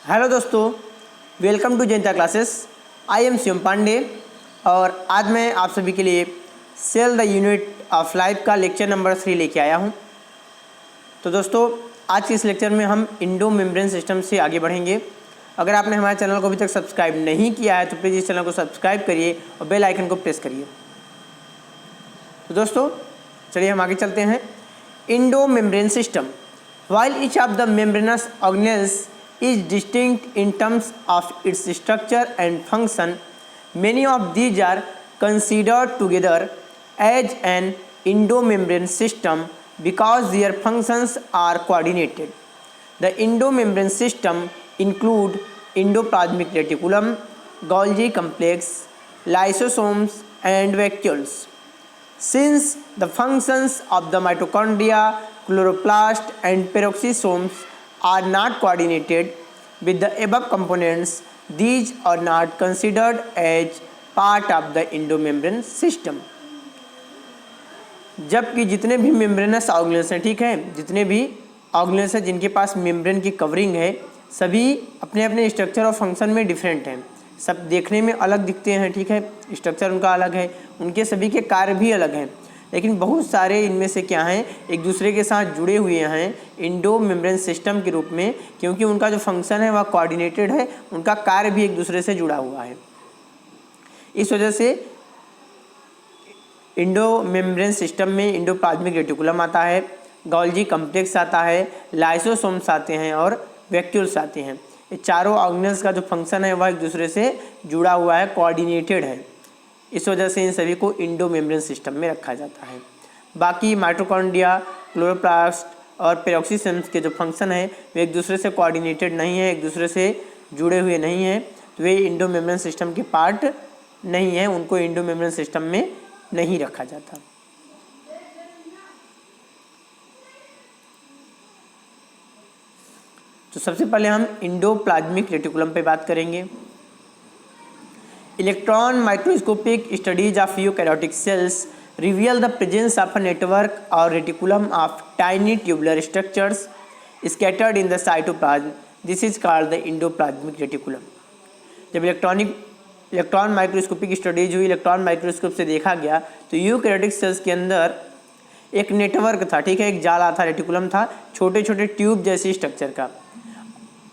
Hello दोस्तों, welcome to Jayanta classes. I am Shivam Pandey और आज मैं आप सभी के लिए cell the unit of life का लेक्चर नंबर 3 लेके आया हूं। तो दोस्तों, आज के इस लेक्चर में हम इंडो मेम्ब्रेन सिस्टम से आगे बढ़ेंगे। अगर आपने हमारे चैनल को अभी तक सब्सक्राइब नहीं किया है तो प्लीज़ इस चैनल को सब्सक्राइब करिए और बेल आइकन को प्रेस करिए। तो दोस्तों, चलिए हम आगे चलते हैं। Indo membrane system, while each of the membranous organelles is distinct in terms of its structure and function, many of these are considered together as an endomembrane system because their functions are coordinated. The endomembrane system include endoplasmic reticulum, Golgi complex, lysosomes and vacuoles. Since the functions of the mitochondria, chloroplast and peroxisomes are not coordinated with the above components, these are not considered as part of the endomembrane system. जबकि जितने भी membranes organelles हैं, ठीक है, जितने भी organelles हैं जिनके पास मेम्ब्रेन की कवरिंग है, सभी अपने अपने स्ट्रक्चर और फंक्शन में डिफरेंट हैं। सब देखने में अलग दिखते हैं, ठीक है, स्ट्रक्चर उनका अलग है, उनके सभी के कार्य भी अलग हैं, लेकिन बहुत सारे इनमें से क्या हैं, एक दूसरे के साथ जुड़े हुए हैं इंडो मेम्ब्रेन सिस्टम के रूप में, क्योंकि उनका जो फंक्शन है वह कोऑर्डिनेटेड है, उनका कार्य भी एक दूसरे से जुड़ा हुआ है। इस वजह से इंडो मेम्ब्रेन सिस्टम में एंडोप्लाज्मिक रेटिकुलम आता है, गोल्जी कम्प्लेक्स आता है, लाइसोसोम्स आते हैं और वैक्यूल्स आते हैं। ये चारों ऑर्गेनेल्स का जो फंक्शन है वह एक दूसरे से जुड़ा हुआ है, कोऑर्डिनेटेड है। इस वजह से इन सभी को इंडो मेम्ब्रेन सिस्टम में रखा जाता है। बाकी माइटोकॉन्ड्रिया, क्लोरोप्लास्ट और पेरोक्सिसोम्स के जो फंक्शन है वे एक दूसरे से कोऑर्डिनेटेड नहीं है, एक दूसरे से जुड़े हुए नहीं हैं, तो वे इंडो मेम्ब्रेन सिस्टम के पार्ट नहीं है, उनको इंडो मेम्ब्रेन सिस्टम में नहीं रखा जाता। तो सबसे पहले हम एंडोप्लाज्मिक रेटिकुलम पे बात करेंगे। Electron microscopic studies of eukaryotic cells reveal the presence of a network और reticulum of tiny tubular structures scattered in the cytoplasm. This is called the endoplasmic reticulum. जब इलेक्ट्रॉन माइक्रोस्कोपिक स्टडीज हुई, electron microscope से देखा गया तो eukaryotic cells के अंदर एक नेटवर्क था, ठीक है, एक जाला था, रेटिकुलम था, छोटे छोटे ट्यूब जैसी स्ट्रक्चर का,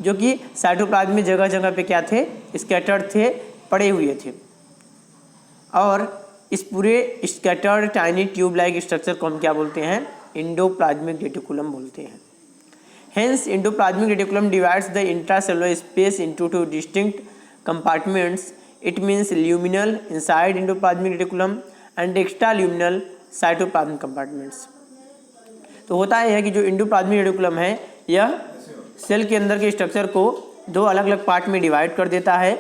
जो कि साइटोप्लाज्म में जगह जगह पे क्या थे, स्कैटर्ड थे, पड़े हुए थे। और इस पूरे scattered tiny tube like structure को हम क्या बोलते हैं, एंडोप्लाज्मिक रेटिकुलम बोलते हैं। Hence endoplasmic reticulum divides the intracellular space into two distinct compartments. It means luminal inside endoplasmic reticulum and extra luminal cytoplasmic compartments. तो होता है कि जो एंडोप्लाज्मिक रेटिकुलम है यह सेल के अंदर के स्ट्रक्चर को दो अलग अलग पार्ट में डिवाइड कर देता है।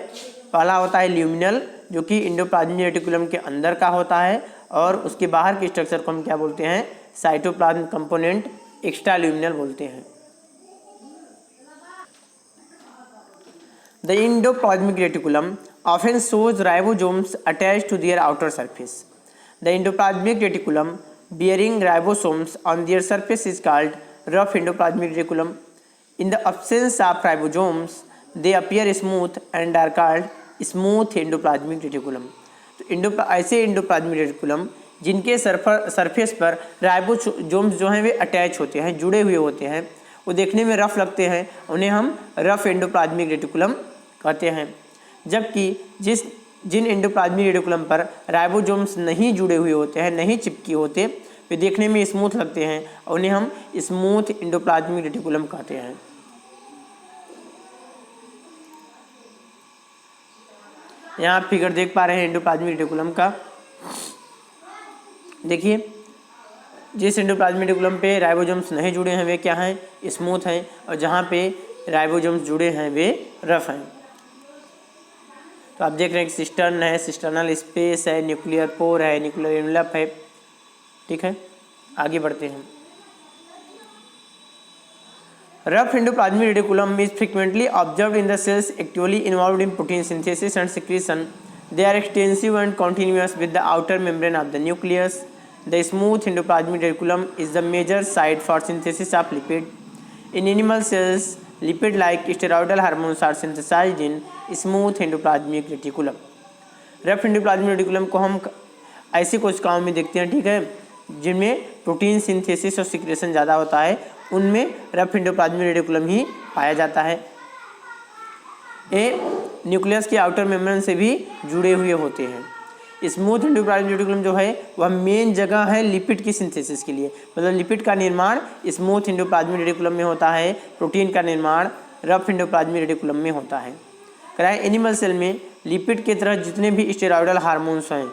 पहला होता है ल्यूमिनल, जो कि एंडोप्लाज्मिक रेटिकुलम के अंदर का होता है, और उसके बाहर के स्ट्रक्चर को हम क्या बोलते हैं, साइटोप्लाज्मिक कंपोनेंट, एक्स्ट्रा ल्यूमिनल बोलते हैं। The endoplasmic reticulum often shows ribosomes attached to their outer surface. The endoplasmic reticulum bearing ribosomes on their surface is called rough endoplasmic reticulum. In the absence of ribosomes, they appear smooth and are called smooth endoplasmic reticulum. तो ऐसे endoplasmic reticulum जिनके surface पर ribosomes जो हैं वे attach होते हैं, जुड़े हुए होते हैं, वो देखने में रफ लगते हैं, उन्हें हम रफ एंडोप्लाज्मिक रेटिकुलम कहते हैं। जबकि जिन एंडोप्लाज्मिक रेटिकुलम पर राइबोसोम्स नहीं जुड़े हुए होते हैं, नहीं चिपके होते, वे देखने में स्मूथ लगते हैं, और उन्हें हम स्मूथ एंडोप्लाज्मिक रेटिकुलम कहते हैं। यहाँ आप फिगर देख पा रहे हैं एंडोप्लाज्मिक रेटिकुलम का। देखिए, जिस एंडोप्लाज्मिक रेटिकुलम पे राइबोसोम्स नहीं जुड़े हैं वे क्या हैं, स्मूथ हैं, और जहाँ पे राइबोसोम्स जुड़े हैं वे रफ हैं। तो आप देख रहे हैं कि सिस्टर्न है, सिस्टर्नल स्पेस है, न्यूक्लियर पोर है, न्यूक्लियर एनवेलप है, ठीक है। आगे बढ़ते हैं। Rough endoplasmic reticulum is frequently observed in the cells actively involved in protein synthesis and secretion. They are extensive and continuous with the outer membrane of the nucleus. The smooth endoplasmic reticulum is the major site for synthesis of lipid. In animal cells, lipid like steroidal hormones are synthesised in smooth endoplasmic reticulum. Rough endoplasmic reticulum को हम ऐसी कोशिकाओं में देखते हैं, ठीक है, जिनमें प्रोटीन सिंथेसिस और सिक्रेशन ज़्यादा होता है, उनमें रफ एंडोप्लाज्मिक रेटिकुलम ही पाया जाता है। ये न्यूक्लियस के आउटर मेम्ब्रेन से भी जुड़े हुए होते हैं। स्मूथ एंडोप्लाज्मिक रेटिकुलम जो है वह मेन जगह है लिपिड की सिंथेसिस के लिए, मतलब लिपिड का निर्माण स्मूथ एंडोप्लाज्मिक रेटिकुलम में होता है, प्रोटीन का निर्माण रफ एंडोप्लाज्मिक रेटिकुलम में होता है। कराए एनिमल सेल में लिपिड के तरह जितने भी स्टेरॉयडल हार्मोन्स हैं,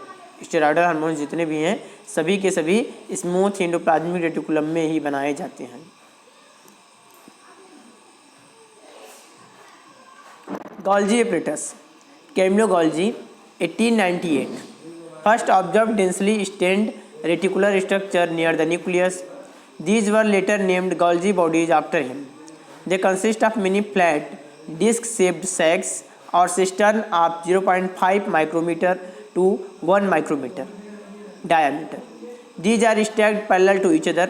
स्टेरॉयडल हार्मोन्स जितने भी हैं, सभी के सभी स्मूथ एंडोप्लाज्मिक रेटिकुलम में ही बनाए जाते हैं। Golgi apparatus, Camillo Golgi 1898 first observed densely stained reticular structure near the nucleus. These were later named Golgi bodies after him. They consist of many flat, disc-shaped sacs or cistern of 0.5 micrometer to 1 micrometer diameter. These are stacked parallel to each other.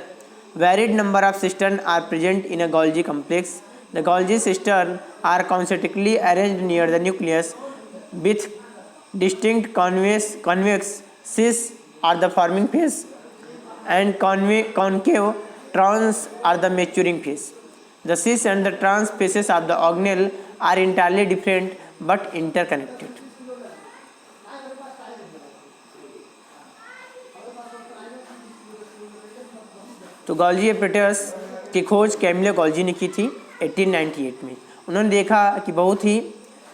Varied number of cisterns are present in a Golgi complex. The Golgi cisterns are concentrically arranged near the nucleus with distinct convex cis are the forming phase and concave trans are the maturing phase. The cis and the trans phases of the organelle are entirely different but interconnected. तो Golgi apparatus की खोज Camillo Golgi ने की थी 1898 में। उन्होंने देखा कि बहुत ही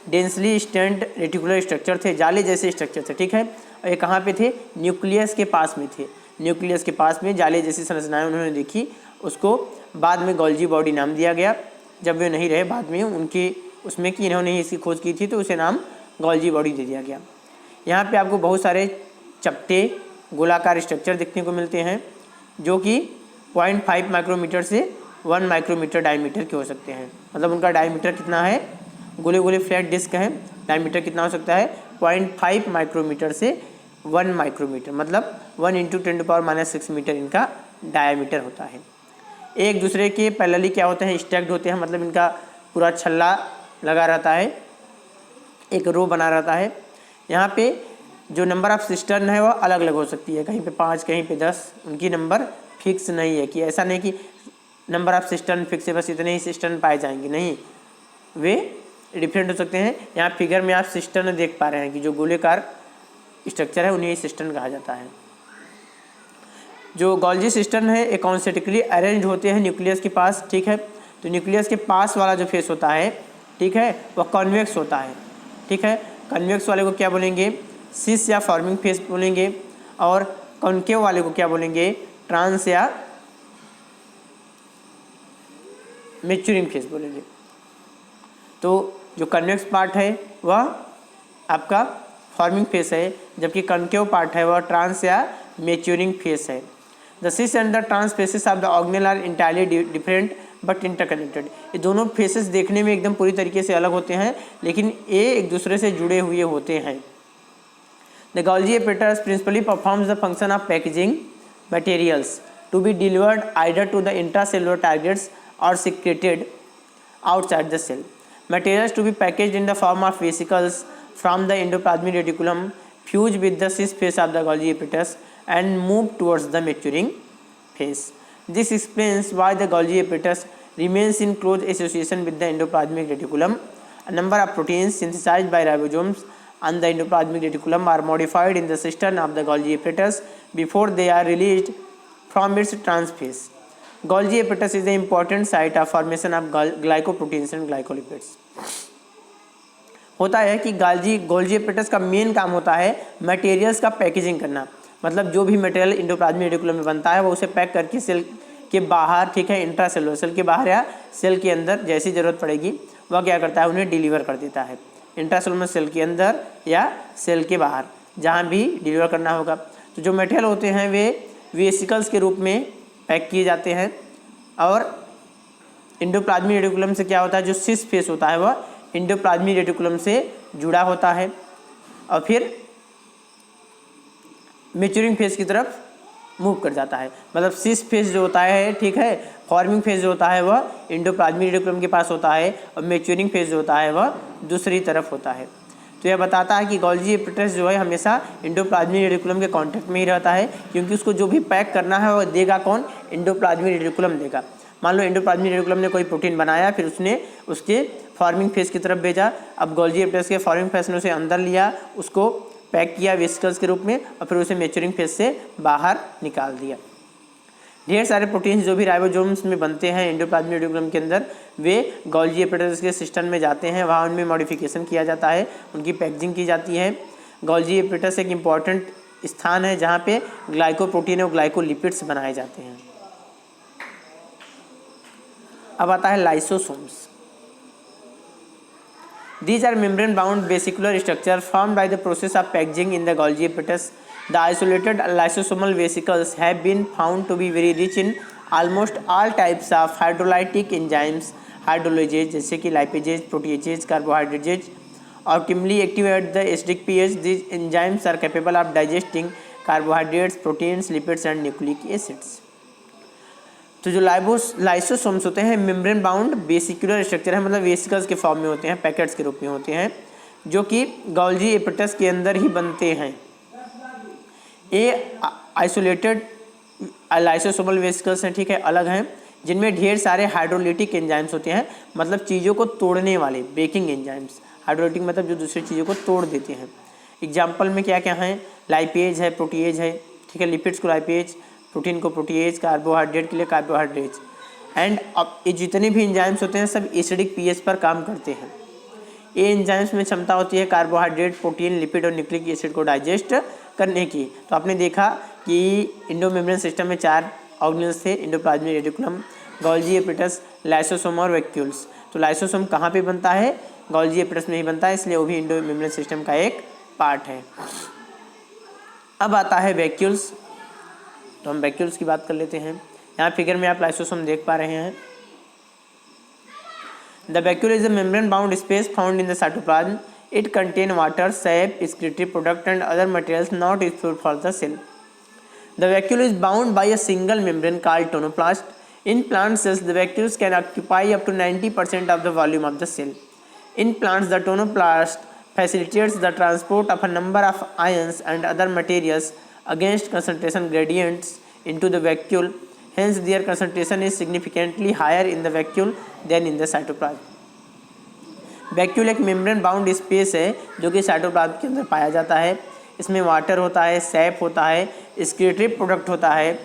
डेंसली स्टेंड रेटिकुलर स्ट्रक्चर थे, जाले जैसे स्ट्रक्चर थे, ठीक है, और ये कहाँ पे थे? न्यूक्लियस के पास में थे। न्यूक्लियस के पास में जाले जैसी संरचनाएं उन्होंने देखी, उसको बाद में गोल्जी बॉडी नाम दिया गया। जब वे नहीं रहे बाद में उनकी उसमें कि इन्होंने इसकी खोज की थी तो उसे नाम गोल्जी बॉडी दे दिया गया। यहाँ पे आपको बहुत सारे चपटे गोलाकार स्ट्रक्चर देखने को मिलते हैं जो कि 0.5 माइक्रोमीटर से 1 माइक्रोमीटर डायमीटर के हो सकते हैं। मतलब उनका डायमीटर कितना है? गोले गोले फ्लैट डिस्क है, डायमीटर कितना हो सकता है? 0.5 माइक्रोमीटर से 1 माइक्रोमीटर, मतलब 1 × 10⁻⁻⁶ मीटर इनका डायमीटर होता है। एक दूसरे के पैरेलली क्या होते हैं? स्टैक्ड होते हैं, मतलब इनका पूरा छल्ला लगा रहता है, एक रो बना रहता है। यहाँ पे जो नंबर ऑफ सिस्टर्न है वह अलग अलग हो सकती है, कहीं पे 5 कहीं पे 10, उनकी नंबर फिक्स नहीं है कि ऐसा नहीं कि नंबर ऑफ सिस्टर्न फिक्स है बस इतने ही सिस्टर्न पाए जाएंगे, नहीं, वे डिफरेंट हो सकते हैं। यहाँ फिगर में आप सिस्टर्न देख पा रहे हैं कि जो गोलेकार स्ट्रक्चर है उन्हें सिस्टर्न कहा जाता है। जो गोल्जी सिस्टर्न है एक कॉन्सेंट्रिकली अरेंज होते हैं न्यूक्लियस के पास, ठीक है। तो न्यूक्लियस के पास वाला जो फेस होता है, ठीक है, वह कॉन्वेक्स होता है, ठीक है। कॉन्वेक्स वाले को क्या बोलेंगे? सिस या फॉर्मिंग फेस बोलेंगे, और कॉन्केव वाले को क्या बोलेंगे? ट्रांस या मैच्योरिंग फेस बोलेंगे। तो जो कन्वेक्स पार्ट है वह आपका फॉर्मिंग फेस है, जबकि कॉन्केव पार्ट है वह ट्रांस या मैच्योरिंग फेस है। The cis and the trans faces of the organelle are entirely different but interconnected. ये दोनों फेसेस देखने में एकदम पूरी तरीके से अलग होते हैं, लेकिन ये एक दूसरे से जुड़े हुए होते हैं। The Golgi apparatus principally performs the function of packaging materials to be delivered either to the intracellular targets or secreted outside the cell. Materials to be packaged in the form of vesicles from the endoplasmic reticulum fuse with the cis phase of the Golgi apparatus and move towards the maturing phase. This explains why the Golgi apparatus remains in close association with the endoplasmic reticulum. A number of proteins synthesized by ribosomes on the endoplasmic reticulum are modified in the cistern of the Golgi apparatus before they are released from its transphase. Golgi apparatus is the important site of formation of glycoproteins and glycolipids. होता है कि Golgi apparatus का main काम होता है materials का packaging करना, मतलब जो भी मटेरियल इंडोप्लाज्मिक रेटिकुलम में बनता है वो उसे पैक करके सेल के बाहर, ठीक है, इंट्रासेलुलर सेल के बाहर या सेल के अंदर जैसी ज़रूरत पड़ेगी वह क्या करता है? उन्हें डिलीवर कर देता है इंट्रासेलुलर सेल के अंदर या सेल के बाहर, जहाँ भी डिलीवर करना होगा। तो जो मटेरियल होते हैं वे वेसिकल्स के रूप में पैक किए जाते हैं, और इंडोप्लाज्मिक रेटिकुलम से क्या होता है? जो सिस फेस होता है वह इंडोप्लाज्मिक रेटिकुलम से जुड़ा होता है और फिर मैच्योरिंग फेस की तरफ मूव कर जाता है। मतलब सिस फेज जो होता है, ठीक है, फॉर्मिंग फेज जो होता है वह एंडोप्लाज्मिक रेटिकुलम के पास होता है और मैच्योरिंग फेज जो होता है वह दूसरी तरफ होता है। तो यह बताता है कि गोल्गी एपिटस जो है हमेशा एंडोप्लाज्मिक रेटिकुलम के कांटेक्ट में ही रहता है, क्योंकि उसको जो भी पैक करना है वह देगा कौन, एंडोप्लाज्मिक रेटिकुलम देगा। मान लो एंडोप्लाज्मिक रेटिकुलम ने कोई प्रोटीन बनाया, फिर उसने उसके फॉर्मिंग फेज की तरफ भेजा। अब गोल्गी एपिटस के फॉर्मिंग फेज ने उसे अंदर लिया, उसको पैक किया वेसिकल्स के रूप में और फिर उसे मैच्योरिंग फेज से बाहर निकाल दिया। ढेर सारे प्रोटीन्स जो भी राइबोसोम्स में बनते हैं एंडोप्लाज्मिक रेटिकुलम के अंदर, वे गोल्गी एपिटस के सिस्टम में जाते हैं, वहाँ उनमें मॉडिफिकेशन किया जाता है, उनकी पैकेजिंग की जाती है। गोल्गी एपिटस एक इम्पॉर्टेंट स्थान है जहाँ पे ग्लाइकोप्रोटीन और ग्लाइकोलिपिड्स बनाए जाते हैं। अब आता है lysosomes. These are membrane-bound vesicular structure formed by the process of packaging in the Golgi apparatus. The isolated lysosomal vesicles have been found to be very rich in almost all types of hydrolytic enzymes, hydrolases जैसे कि lipases, proteases, carbohydrates, optimally active at the acidic pH. These enzymes are capable of digesting carbohydrates, proteins, lipids and nucleic acids. तो जो lysosomes होते हैं membrane bound vesicular structure है, मतलब vesicles के form में होते हैं, पैकेट्स के रूप में होते हैं, जो कि गोल्गी एपिटस के अंदर ही बनते हैं। ये आइसोलेटेड लाइसोसोमल वेसिकल्स हैं, ठीक है, अलग हैं, जिनमें ढेर सारे हाइड्रोलिटिक एंजाइम्स होते हैं, मतलब चीज़ों को तोड़ने वाले ब्रेकिंग एंजाइम्स। हाइड्रोलिटिक मतलब जो दूसरी चीज़ों को तोड़ देते हैं। एग्जाम्पल में क्या क्या हैं, लाइपेज है, प्रोटीएज है, ठीक है, लिपिड्स को लाइपेज, प्रोटीन को प्रोटीएज, कार्बोहाइड्रेट के लिए कार्बोहाइड्रेट्स। एंड अब ये जितने भी एंजाइम्स होते हैं सब एसिडिक पीएच पर काम करते हैं। ये एंजाइम्स में क्षमता होती है कार्बोहाइड्रेट, प्रोटीन, लिपिड और न्यूक्लिक एसिड को डाइजेस्ट करने की। तो आपने देखा कि एंडोमेम्ब्रेन सिस्टम में 4 ऑर्गेनेल्स थे, एंडोप्लाज्मिक रेटिकुलम, गोल्गी एपिटस, लाइसोसोम और वैक्यूल्स। तो लाइसोसोम कहाँ पे बनता है, गोल्गी एपिटस में ही बनता है, इसलिए वो भी एंडोमेम्ब्रेन सिस्टम का एक पार्ट है। अब आता है वैक्यूल्स। तो हम वैक्यूल्स की बात कर लेते हैं। यहाँ फिगर में आप लाइसोसोम देख पा रहे हैं। The vacuole is a membrane bound space found in the cytoplasm. It contain water, SAP, excretory product and other materials not useful for the cell. The vacuole is bound by a single membrane called tonoplast. In plant cells, the vacuoles can occupy up to 90% of the volume of the cell. In plants, the tonoplast facilitates the transport of a number of ions and other materials against concentration gradients into the vacuole. Hence, their concentration is significantly higher in the vacuole than in the cytoplasm. Vacuole एक membrane bound space है जो कि cytoplasm के अंदर पाया जाता है। इसमें वाटर होता है, सैप होता है, एक्सक्रीटरी प्रोडक्ट होता है,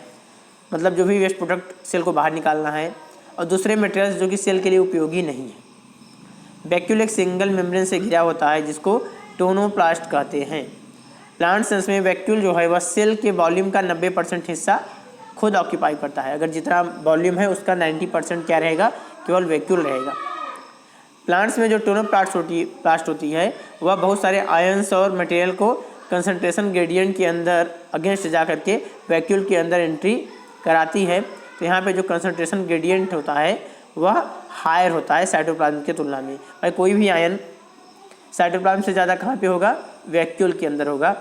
मतलब जो भी वेस्ट प्रोडक्ट सेल को बाहर निकालना है, और दूसरे मटेरियल्स जो कि सेल के लिए उपयोगी नहीं है। वैक्यूल एक सिंगल मेम्ब्रेन से घिरा होता है जिसको टोनोप्लास्ट कहते हैं। प्लांट सेल्स में वैक्यूल जो है वह सेल के वॉल्यूम का 90% हिस्सा खुद ऑक्यूपाई करता है। अगर जितना वॉल्यूम है उसका 90% क्या रहेगा, केवल वैक्यूल रहेगा। प्लांट्स में जो टोनोप्लास्ट होती है वह बहुत सारे आयंस और मटेरियल को कंसंट्रेशन ग्रेडियंट के अंदर अगेंस्ट जा करके वैक्यूल के अंदर एंट्री कराती है। तो यहाँ पे जो कंसंट्रेशन ग्रेडियंट होता है वह हायर होता है साइटोप्लाज्म की तुलना में। भाई कोई भी आयन साइटोप्लाज्म से ज़्यादा कहाँ पे होगा, वैक्यूल के अंदर होगा,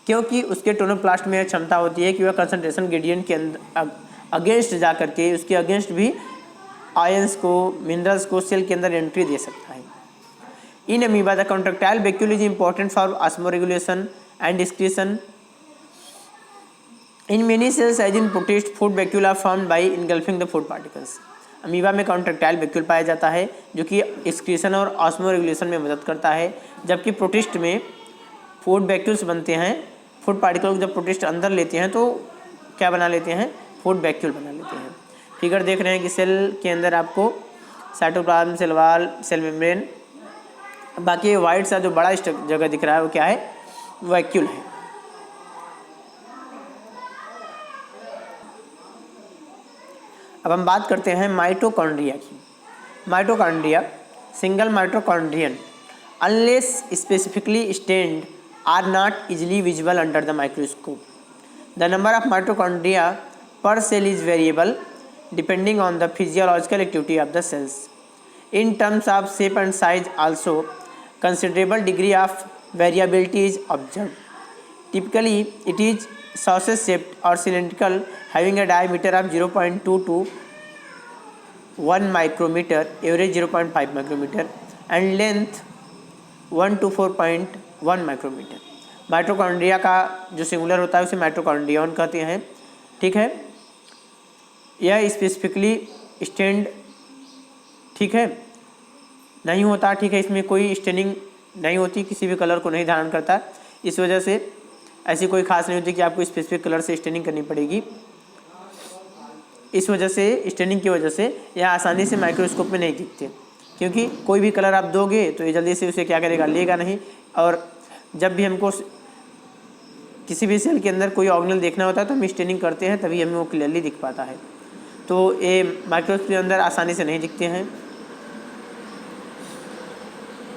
क्योंकि उसके टोनोप्लास्ट में क्षमता होती है कि वह कंसंट्रेशन ग्रेडियंट के अंदर अगेंस्ट जा करके उसके अगेंस्ट भी आयंस को, मिनरल्स को सेल के अंदर एंट्री दे सकता है। In amoeba the contractile vacuole is important for osmoregulation and excretion. In many cells as in protist food vacuole are formed by engulfing the food particles. Amoeba में contractile vacuole पाया जाता है जो कि एक्सक्रीशन और ऑस्मोरेगुलेशन में मदद करता है, जबकि प्रोटिस्ट में फूड वैक्यूल्स बनते हैं। फूड पार्टिकल को जब प्रोटिस्ट अंदर लेते हैं तो क्या बना लेते हैं, फूड वैक्यूल बना लेते हैं। फिगर देख रहे हैं कि सेल के अंदर आपको cytoplasm, cell wall, cell membrane, बाकी वाइट सा जो बड़ा जगह दिख रहा है वो क्या है, वैक्यूल है। अब हम बात करते हैं माइटोकॉन्ड्रिया की। Mitochondria single mitochondrion unless specifically stained are not easily visible under the microscope. The number of mitochondria per cell is variable depending on the physiological activity of the cells. In terms of shape and size also, considerable degree of variability is observed. Typically it is sausage shaped और cylindrical having a diameter of 0.2 to 1 micrometre, average 0.5 micrometre and length 1 to 4.1 micrometre. Mitochondria का जो singular होता है उसे mitochondrion कहते हैं। ठीक है, यह स्पेसिफिकली स्टैंड ठीक है नहीं होता। ठीक है, इसमें कोई स्टेनिंग नहीं होती, किसी भी कलर को नहीं धारण करता। इस वजह से ऐसी कोई खास नहीं होती कि आपको स्पेसिफिक कलर से स्टेनिंग करनी पड़ेगी। इस वजह से स्टेनिंग की वजह से यह आसानी से माइक्रोस्कोप में नहीं दिखते, क्योंकि कोई भी कलर आप दोगे तो ये जल्दी से उसे क्या करेगा, लेगा नहीं। और जब भी हमको किसी भी सेल के अंदर कोई ऑर्गेनेल देखना होता है तो हम स्टेनिंग करते हैं, तभी हमें वो क्लियरली दिख पाता है। तो ये माइक्रोस्कोप के अंदर आसानी से नहीं दिखते हैं।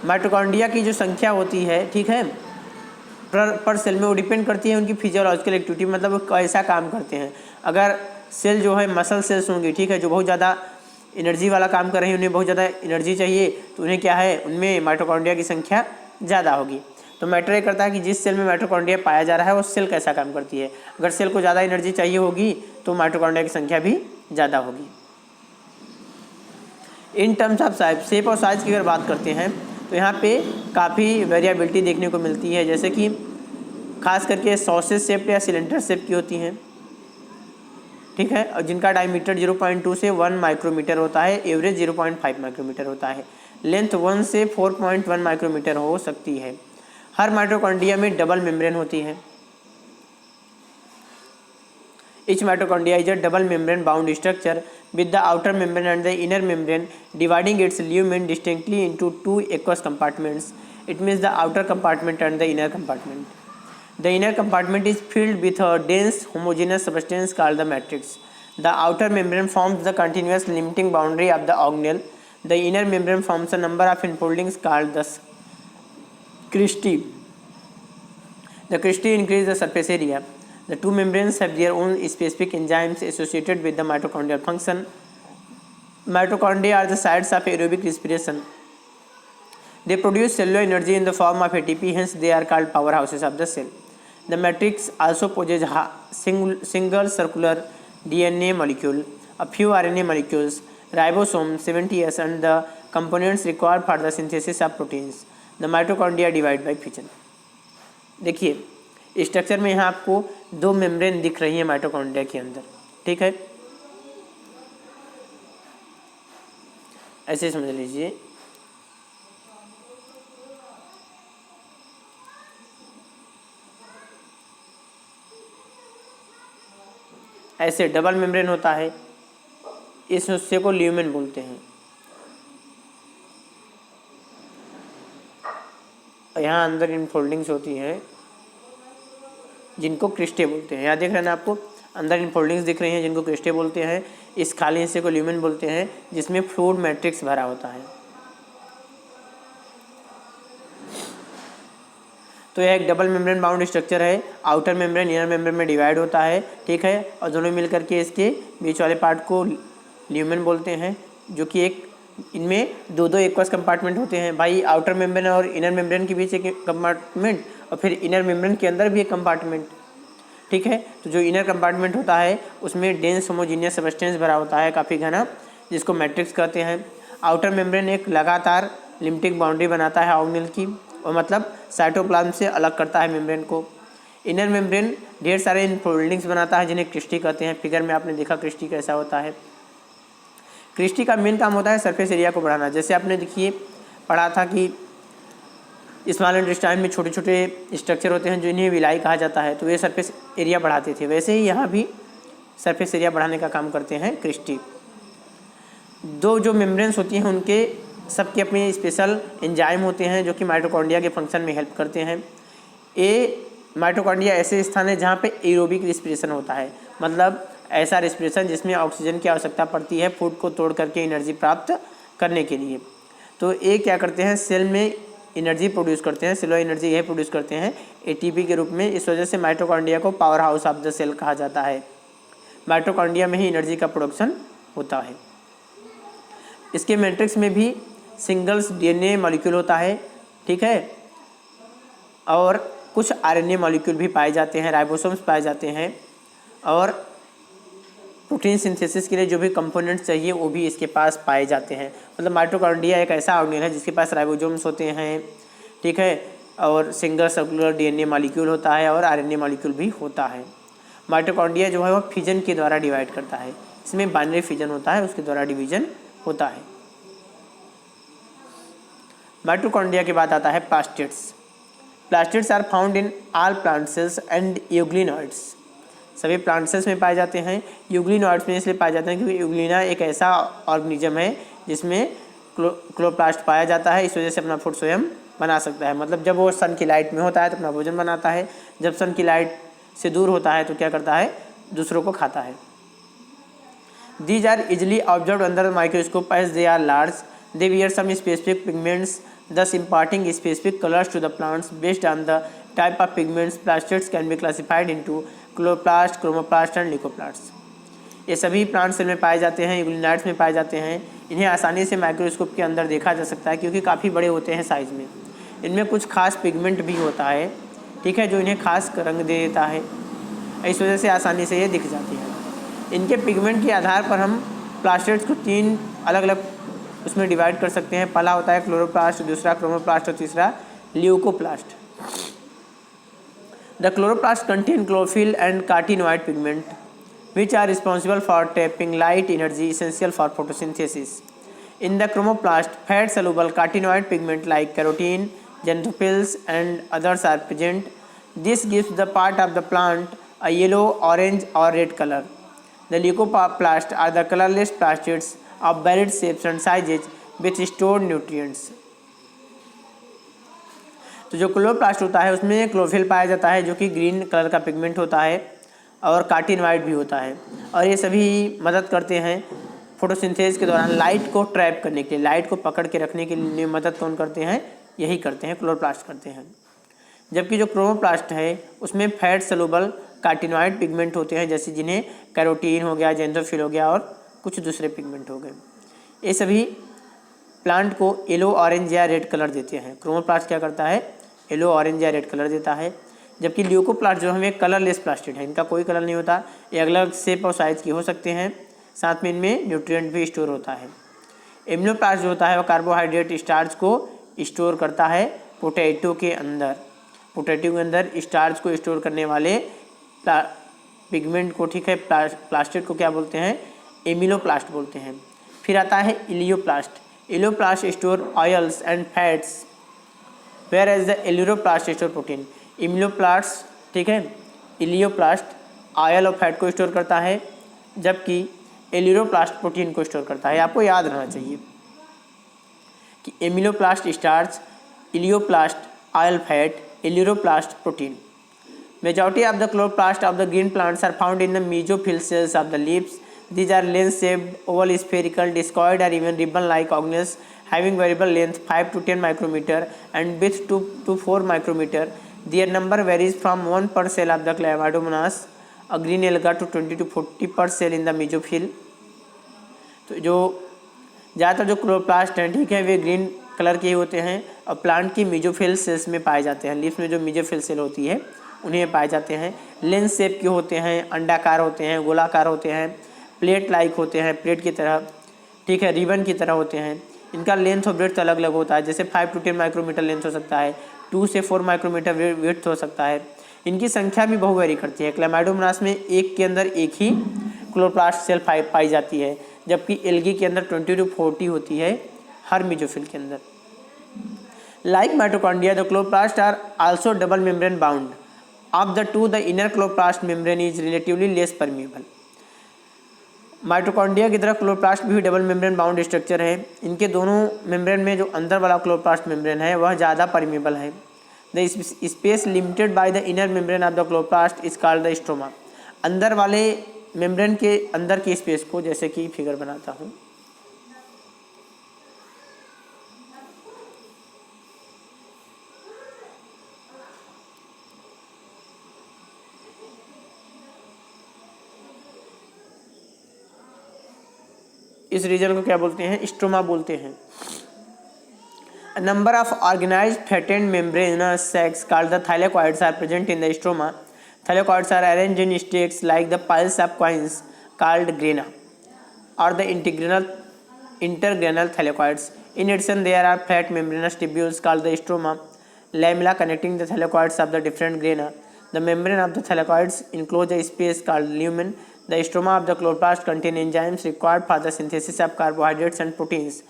माइटोकॉन्ड्रिया की जो संख्या होती है, ठीक है, पर सेल में वो डिपेंड करती है उनकी फिजियोलॉजिकल एक्टिविटी, मतलब वो कैसा काम करते हैं। अगर सेल जो है मसल सेल्स होंगी, ठीक है, जो बहुत ज़्यादा एनर्जी वाला काम कर रही है, उन्हें बहुत ज़्यादा एनर्जी चाहिए, तो उन्हें क्या है, उनमें माइटोकॉन्ड्रिया की संख्या ज़्यादा होगी। तो मैटर ये करता है कि जिस सेल में माइटोकॉन्ड्रिया पाया जा रहा है वो सेल कैसा काम करती है। अगर सेल को ज़्यादा एनर्जी चाहिए होगी तो माइटोकॉन्ड्रिया की संख्या भी ज़्यादा होगी। इन टर्म्स ऑफ शेप और साइज़ की अगर बात करते हैं तो यहाँ पे काफ़ी वेरिएबिलिटी देखने को मिलती है, जैसे कि खास करके सॉसेज शेप या सिलेंडर शेप की होती हैं। ठीक है, और जिनका डायमीटर 0.2 से 1 माइक्रोमीटर होता है, एवरेज 0.5 माइक्रोमीटर होता है, लेंथ 1 से 4.1 माइक्रोमीटर हो सकती है। हर माइटोकॉन्ड्रिया में डबल मेम्ब्रेन होती है। Each mitochondria is a double membrane bound structure with the outer membrane and the inner membrane dividing its lumen distinctly into two aqueous compartments. It means the outer compartment and the inner compartment. The inner compartment is filled with a dense homogeneous substance called the matrix. The outer membrane forms the continuous limiting boundary of the organelle. The inner membrane forms a number of enfoldings called the cristae. The cristae increase the surface area. The two membranes have their own specific enzymes associated with the mitochondrial function. Mitochondria are the sites of aerobic respiration. They produce cellular energy in the form of ATP, hence they are called powerhouses of the cell. The matrix also possesses a single circular DNA molecule, a few RNA molecules, ribosome 70S, and the components required for the synthesis of proteins. The mitochondria divide by fission. देखिए structure में यहाँ आपको दो membrane दिख रही है mitochondria के अंदर। ठीक है, ऐसे समझ लीजिए। ऐसे डबल मेम्ब्रेन होता है, इस हिस्से को ल्यूमेन बोलते हैं। यहाँ अंदर इनफोल्डिंग्स होती हैं जिनको क्रिस्टे बोलते हैं। यहाँ देख रहे हैं ना आपको, अंदर इनफोल्डिंग्स दिख रही हैं जिनको क्रिस्टे बोलते हैं। इस खाली हिस्से को ल्यूमेन बोलते हैं जिसमें फ्लूइड मैट्रिक्स भरा होता है। तो यह एक डबल मेम्ब्रेन बाउंड स्ट्रक्चर है। आउटर मेम्ब्रेन इनर मेम्ब्रेन में डिवाइड होता है। ठीक है, और दोनों मिलकर के इसके बीच वाले पार्ट को ल्यूमेन बोलते हैं, जो कि एक इनमें दो एक्वस कंपार्टमेंट होते हैं भाई। आउटर मेम्ब्रेन और इनर मेम्ब्रेन के बीच एक कंपार्टमेंट और फिर इनर मेम्ब्रेन के अंदर भी एक कंपार्टमेंट। ठीक है, तो जो इनर कंपार्टमेंट होता है उसमें डेंस होमोजीनियस सब्सटेंस भरा होता है, काफ़ी घना, जिसको मैट्रिक्स कहते हैं। आउटर मेम्ब्रेन एक लगातार लिमिटिंग बाउंड्री बनाता है ऑर्गेनेल की, और मतलब साइटोप्लाज्म से अलग करता है मेम्ब्रेन को। इनर मेम्ब्रेन ढेर सारे इनफोल्डिंग्स बनाता है जिन्हें क्रिस्टी कहते हैं। फिगर में आपने देखा क्रिस्टी कैसा होता है। क्रिस्टी का मेन काम होता है सरफेस एरिया को बढ़ाना। जैसे आपने देखिए पढ़ा था कि स्मॉल इंटेस्टाइन में छोटे छोटे स्ट्रक्चर होते हैं जो इन्हें विलाई कहा जाता है, तो ये सरफेस एरिया बढ़ाते थे। वैसे ही यहाँ भी सरफेस एरिया बढ़ाने का काम करते हैं क्रिस्टी। दो जो मेम्ब्रेन्स होती हैं उनके सबके अपने स्पेशल एंजाइम होते हैं जो कि माइटोकॉन्ड्रिया के फंक्शन में हेल्प करते हैं। ये माइटोकॉन्ड्रिया ऐसे स्थान है जहाँ पे एरोबिक रिस्पिरेशन होता है, मतलब ऐसा रिस्पिरेशन जिसमें ऑक्सीजन की आवश्यकता पड़ती है फूड को तोड़ करके एनर्जी प्राप्त करने के लिए। तो ये क्या करते हैं, सेल में एनर्जी प्रोड्यूस करते हैं, सेलुलर एनर्जी यह प्रोड्यूस करते हैं एटीपी के रूप में। इस वजह से माइटोकॉन्ड्रिया को power house of the cell कहा जाता है। माइटोकॉन्ड्रिया में ही एनर्जी का प्रोडक्शन होता है। इसके मैट्रिक्स में भी सिंगल्स डीएनए मॉलिक्यूल होता है। ठीक है, और कुछ आरएनए मॉलिक्यूल भी पाए जाते हैं, राइबोसोम्स पाए जाते हैं, और प्रोटीन सिंथेसिस के लिए जो भी कंपोनेंट्स चाहिए वो भी इसके पास पाए जाते हैं। मतलब माइटोकॉन्ड्रिया एक ऐसा ऑर्गेनेल है जिसके पास राइबोसोम्स होते हैं, ठीक है, और सिंगल सर्कुलर डीएनए मॉलिक्यूल होता है और आरएनए मॉलिक्यूल भी होता है। माइटोकॉन्ड्रिया जो है वो फिजन के द्वारा डिवाइड करता है, इसमें बाइनरी फिजन होता है, उसके द्वारा डिवीजन होता है। माइटोकॉन्ड्रिया के बाद आता है plastids. Plastids are found in all plant cells and euglenoids. सभी प्लांट सेल्स में पाए जाते हैं। यूग्लिनॉइड्स में इसलिए पाए जाते हैं क्योंकि यूग्लिना एक ऐसा ऑर्गेनिज्म है जिसमें क्लोरोप्लास्ट पाया जाता है, इस वजह से अपना फूड स्वयं बना सकता है। मतलब जब वो सन की लाइट में होता है तो अपना भोजन बनाता है, जब सन की लाइट से दूर होता है तो क्या करता है, दूसरों को खाता है। These are easily observed under the microscope as they are large. They wear some specific pigments, thus imparting specific colors to the plants. Based on the type of pigments, plastids can be classified into chloroplast, chromoplast and leucoplasts. ये सभी plant cell में पाए जाते हैं, यूग्लिनाइड्स में पाए जाते हैं। इन्हें आसानी से माइक्रोस्कोप के अंदर देखा जा सकता है क्योंकि काफ़ी बड़े होते हैं साइज़ में। इनमें कुछ खास पिगमेंट भी होता है, ठीक है, जो इन्हें खास रंग दे देता है, इस वजह से आसानी से ये दिख जाती है। इनके पिगमेंट के आधार पर हम प्लास्टिड्स को 3 अलग अलग उसमें डिवाइड कर सकते हैं। पहला होता है क्लोरोप्लास्ट, दूसरा क्रोमोप्लास्ट और तीसरा leucoplast. The chloroplast contain chlorophyll and carotenoid pigment which are responsible for trapping light energy essential for photosynthesis. In the chromoplast, fat-soluble carotenoid pigment like carotene, xanthophylls, and others are present. This gives the part of the plant a yellow, orange, or red color. The leucoplasts are the colorless plastids of varied shapes and sizes with stored nutrients. तो जो chloroplast होता है उसमें chlorophyll पाया जाता है जो कि ग्रीन कलर का पिगमेंट होता है, और कार्टिनोइड भी होता है, और ये सभी मदद करते हैं फोटोसिंथेसिस के दौरान लाइट को ट्रैप करने के लिए, लाइट को पकड़ के रखने के लिए मदद कौन करते हैं, यही करते हैं, क्लोरोप्लास्ट करते हैं। जबकि जो क्रोमोप्लास्ट है उसमें फैट सलूबल कार्टिनोइड पिगमेंट होते हैं, जैसे जिन्हें कैरोटीन हो गया, जेंथोफिल हो गया और कुछ दूसरे पिगमेंट हो गए। ये सभी प्लांट को येलो, ऑरेंज या रेड कलर देते हैं। क्रोमोप्लास्ट क्या करता है, येलो, ऑरेंज या रेड कलर देता है। जबकि ल्यूकोप्लास्ट जो हमें कलरलेस प्लास्टिड है, इनका कोई कलर नहीं होता, ये अलग अलग शेप और साइज़ की हो सकते हैं, साथ में इनमें न्यूट्रिएंट भी स्टोर होता है। एमिनोप्लास्ट जो होता है वो कार्बोहाइड्रेट स्टार्च को स्टोर करता है पोटैटो के अंदर। पोटैटो के अंदर स्टार्च को स्टोर करने वाले पिगमेंट को, ठीक है, प्लास्टिड को क्या बोलते हैं, एमिलोप्लास्ट बोलते हैं। फिर आता है elaioplast. Elaioplast store oils and fats whereas the elaioplast store protein. Amyloplast, ठीक है, इलियोप्लास्ट ऑयल और फैट को स्टोर करता है, जबकि एलियोप्लास्ट प्रोटीन को स्टोर करता है। आपको याद रहना चाहिए कि amyloplast starch, elaioplast oil fat, aleuroplast protein. Majority of the chloroplast of the green plants are found in the mesophyll cells of the leaves. These are lens-shaped, oval, spherical, discoid, or even ribbon-like organelles having variable length 5 to 10 micrometer and width 2 to 4 micrometer. Their number varies from 1 per cell of the Chlamydomonas, a green alga, to 20 to 40 per cell in the mesophyll. तो जो ज़्यादातर जो chloroplast हैं, ठीक है, way green colour के ही होते हैं और प्लांट की मेसोफिल सेल्स में पाए जाते हैं। लीव्स में जो मेसोफिल सेल होती है उन्हें पाए जाते हैं। लेंस शेप के होते हैं, अंडाकार होते हैं, गोलाकार होते हैं, प्लेट लाइक होते हैं, प्लेट की तरह, ठीक है, रिबन की तरह होते हैं। इनका लेंथ और ब्रेड्थ अलग अलग होता है, जैसे 5 to 10 माइक्रोमीटर लेंथ हो सकता है, 2 से 4 माइक्रोमीटर विड्थ हो सकता है। इनकी संख्या भी बहु वेरी करती है। क्लैमाइडोमोनास में एक के अंदर एक ही क्लोरोप्लास्ट सेल पाई जाती है, जबकि एल्गी के अंदर 20 to 40 होती है हर मेसोफिल के अंदर। Like mitochondria, the chloroplast are also double membrane bound. Of the two, the inner chloroplast membrane is relatively less permeable. Mitochondria की तरह क्लोरोप्लास्ट भी डबल मेम्ब्रेन बाउंड स्ट्रक्चर है। इनके दोनों मेम्ब्रेन में जो अंदर वाला क्लोरोप्लास्ट मेम्ब्रेन है वह ज़्यादा परमिएबल है। The space limited by the inner membrane of the chloroplast is called the stroma. अंदर वाले मेम्ब्रेन के अंदर की स्पेस को, जैसे कि फिगर बनाता हूँ, इस रीजन को क्या बोलते हैं, स्ट्रोमा बोलते हैं। A number of organized flattened membranous sacs called the thylakoids are present in the stroma. Thylakoids are arranged in stakes like the piles of coins called grana or the intergranal thylakoids. In addition, there are flat membranous tubules called the stroma, lamella connecting the thylakoids of the different grana. The membrane of the thylakoids enclose a space called lumen. The stroma of the chloroplast contain enzymes required for the synthesis of carbohydrates and proteins.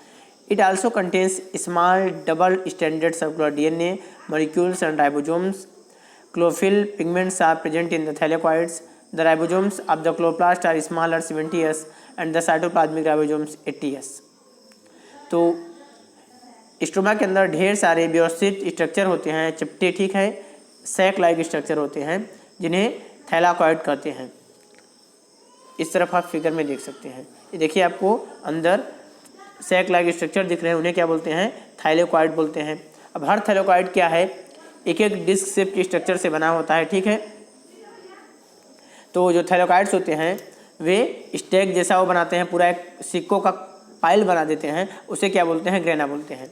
It also contains small double-stranded circular DNA molecules and ribosomes. Chlorophyll pigments are present in the thylakoids. The ribosomes of the chloroplast are smaller 70s and the cytoplasmic ribosomes 80s. तो stroma के अंदर ढेर सारे व्यवस्थित structure होते हैं, चिपटे, ठीक है, सैक लाइक स्ट्रक्चर होते हैं जिन्हें थैलाकॉइड कहते हैं। इस तरफ आप फिगर में देख सकते हैं, ये देखिए आपको अंदर सैक लाइक स्ट्रक्चर दिख रहे हैं, उन्हें क्या बोलते हैं? थाइलेकॉइड बोलते हैं। अब हर थाइलेकॉइड क्या है? एक एक डिस्क शेप के स्ट्रक्चर से बना होता है, ठीक है। तो जो थाइलेकॉइड्स होते हैं वे स्टैक जैसा वो बनाते हैं, पूरा एक सिक्कों का पाइल बना देते हैं, उसे क्या बोलते हैं? ग्रेना बोलते हैं।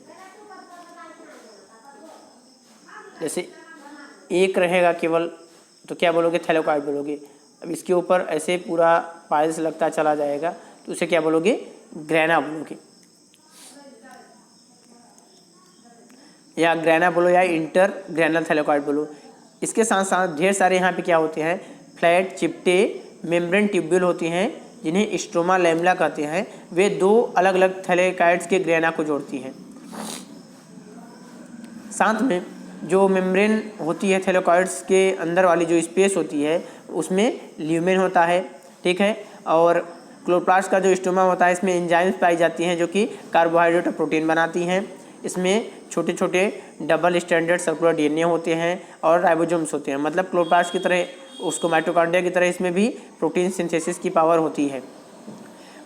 जैसे एक रहेगा केवल तो क्या बोलोगे? थाइलेकॉइड बोलोगे। अब इसके ऊपर ऐसे पूरा पाइल्स लगता चला जाएगा तो उसे क्या बोलोगे? ग्रेना बोलोगे, या ग्रेना बोलो या इंटर ग्रेनल थाइलेकॉइड बोलो। इसके साथ साथ ढेर सारे यहाँ पे क्या होते हैं? फ्लैट चिपटे मेम्ब्रेन ट्यूब्यूल होती हैं जिन्हें स्ट्रोमा लैमेला कहते हैं। वे दो अलग अलग थाइलेकॉइड्स के ग्रेना को जोड़ती हैं। साथ में जो मेम्ब्रेन होती है थाइलेकॉइड्स के अंदर वाली जो स्पेस होती है उसमें ल्यूमेन होता है, ठीक है। और क्लोरोप्लास्ट का जो स्टोमा होता है इसमें एंजाइम्स पाई जाती हैं जो कि कार्बोहाइड्रेट और प्रोटीन बनाती हैं। इसमें छोटे छोटे डबल स्टैंडर्ड सर्कुलर डीएनए होते हैं और राइबोसोम्स होते हैं। मतलब क्लोरोप्लास्ट की तरह उसको माइटोकॉन्ड्रिया की तरह इसमें भी प्रोटीन सिंथेसिस की पावर होती है।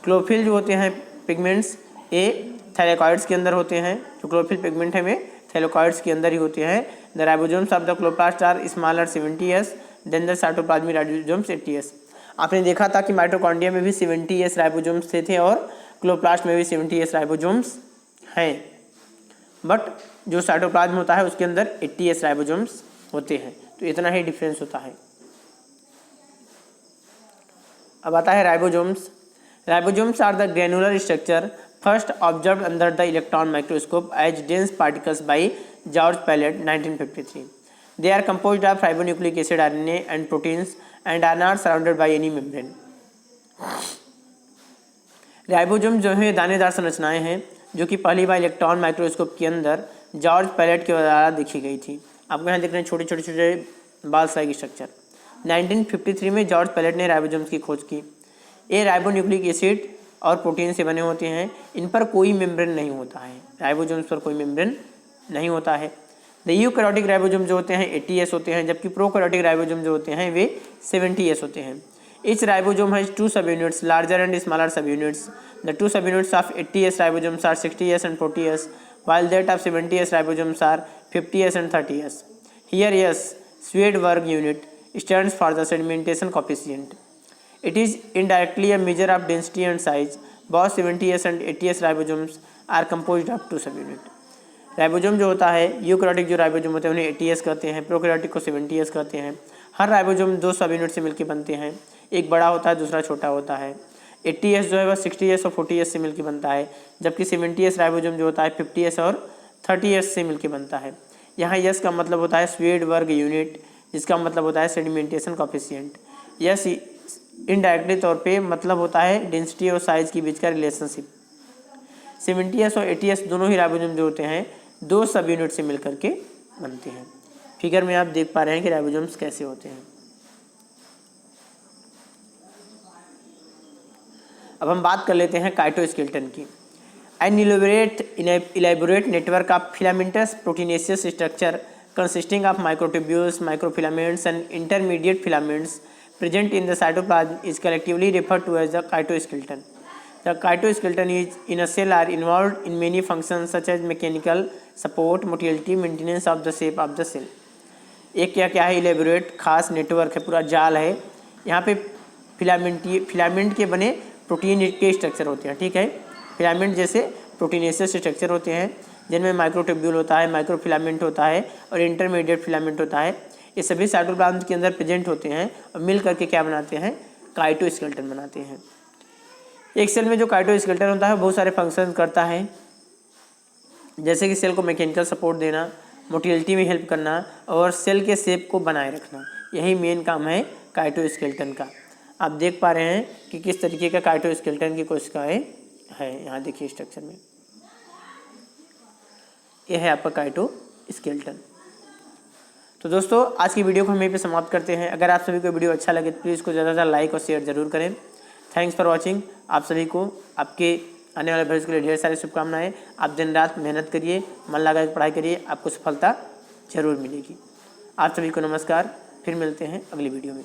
क्लोरोफिल जो होते हैं पिगमेंट्स ये थाइलेकॉइड्स के अंदर होते हैं। जो क्लोरोफिल पिगमेंट है वे थाइलेकॉइड्स के अंदर ही होते हैं। The ribosomes of the chloroplast are smaller 70s than the cytoplasmic ribosomes 80s। आपने देखा था कि माइटोकॉन्ड्रिया में भी 70s राइबोसोम्स थे और क्लोरोप्लास्ट में भी 70s राइबोसोम्स हैं, बट जो साइटोप्लाज्म होता है उसके अंदर 80s राइबोसोम्स होते हैं। तो इतना ही डिफरेंस होता है। अब आता है ribosomes. Ribosomes are the granular structure first observed under the electron microscope as dense particles by George Palade 1953। They are composed of ribonucleic acid, RNA and proteins and are not surrounded by any membrane. Ribosome जो है दानेदार संरचनाएं हैं जो कि पहली बार electron microscope के अंदर जॉर्ज पैलेट के द्वारा देखी गई थी। आपको यहाँ देख रहे हैं छोटे छोटे छोटे बाल साइक स्ट्रक्चर। 1953 में जॉर्ज पैलेट ने राइबोसोम्स की खोज की। ये राइबोन्यूक्लिक एसिड और प्रोटीन से बने होते हैं। इन पर कोई मेम्ब्रेन नहीं होता है। राइबोसोम्स पर कोई मेम्ब्रेन नहीं होता है। द यूकैरियोटिक राइबोसोम जो होते हैं 80s होते हैं, जबकि प्रोकैरियोटिक राइबोसोम जो होते हैं वे 70s होते हैं। Each ribosome has two subunits, larger and smaller subunits. The two subunits of 80s ribosomes are 60s and 40s, while that of 70s ribosomes are 50s and 30s. Here, yes, Swedberg unit stands for the sedimentation coefficient. It is indirectly a measure of density and size. Both 70s and 80s ribosomes are composed of two subunits. Ribosome जो होता है eukaryotic जो ribosome होते हैं उन्हें 80s कहते हैं, prokaryotic को 70s कहते हैं। हर राइबोसोम दो सब यूनिट से मिलकर बनते हैं, एक बड़ा होता है दूसरा छोटा होता है। 80s जो है वह 60s और 40s से मिलकर बनता है, जबकि 70s राइबोसोम जो होता है 50s और 30s से मिलकर बनता है। यहाँ यस का मतलब होता है स्वेडबर्ग यूनिट, जिसका मतलब होता है सेडिमेंटेशन कॉफिशिएंट। यस इनडायरेक्टली तौर पे मतलब होता है डेंसिटी और साइज के बीच का रिलेशनशिप। 70s और 80s दोनों ही राइबोसोम जो होते हैं दो सब यूनिट से मिलकर के बनते हैं। फिगर में आप देख पा रहे हैं कि राइबोसोम्स कैसे होते हैं। अब हम बात कर लेते हैं काइटोस्केलेटन की। N elaborate network of filamentous proteinaceous structure consisting of microtubules, microfilaments and intermediate filaments present in the cytoplasm is collectively referred to as the cytoskeleton. The cytoskeleton is in a cell are involved in many functions such as mechanical support, motility, maintenance of the shape of the cell. एक क्या है elaborate खास network है, पूरा जाल है। यहाँ पे फिलामेंट के बने प्रोटीन के स्ट्रक्चर होते हैं, ठीक है। फिलामेंट जैसे प्रोटीनेशियस स्ट्रक्चर होते हैं जिनमें माइक्रोट्यूब्यूल होता है, माइक्रोफिलामेंट होता है और इंटरमीडिएट फिलामेंट होता है। ये सभी साइटोप्लाज्म के अंदर प्रेजेंट होते हैं और मिल करके क्या बनाते हैं, काइटोस्केलेटन बनाते हैं। एक सेल में जो काइटोस्केलेटन होता है बहुत सारे फंक्शन करता है, जैसे कि सेल को मैकेनिकल सपोर्ट देना, मोटिलिटी में हेल्प करना और सेल के शेप को बनाए रखना। यही मेन काम है काइटोस्केलेटन का। आप देख पा रहे हैं कि किस तरीके का काइटोस्केलेटन की कोशिकाएं है। यहाँ देखिए स्ट्रक्चर में यह है आपका काइटोस्केलेटन। तो दोस्तों आज की वीडियो को हम यहीं पे समाप्त करते हैं। अगर आप सभी को वीडियो अच्छा लगे तो प्लीज़ इसको ज़्यादा से ज़्यादा लाइक और शेयर जरूर करें। Thanks for watching. आप सभी को आपके आने वाले भविष्य के लिए ढेर सारी शुभकामनाएं। आप दिन रात मेहनत करिए, मन लगा के पढ़ाई करिए, आपको सफलता जरूर मिलेगी। आप सभी को नमस्कार, फिर मिलते हैं अगली वीडियो में।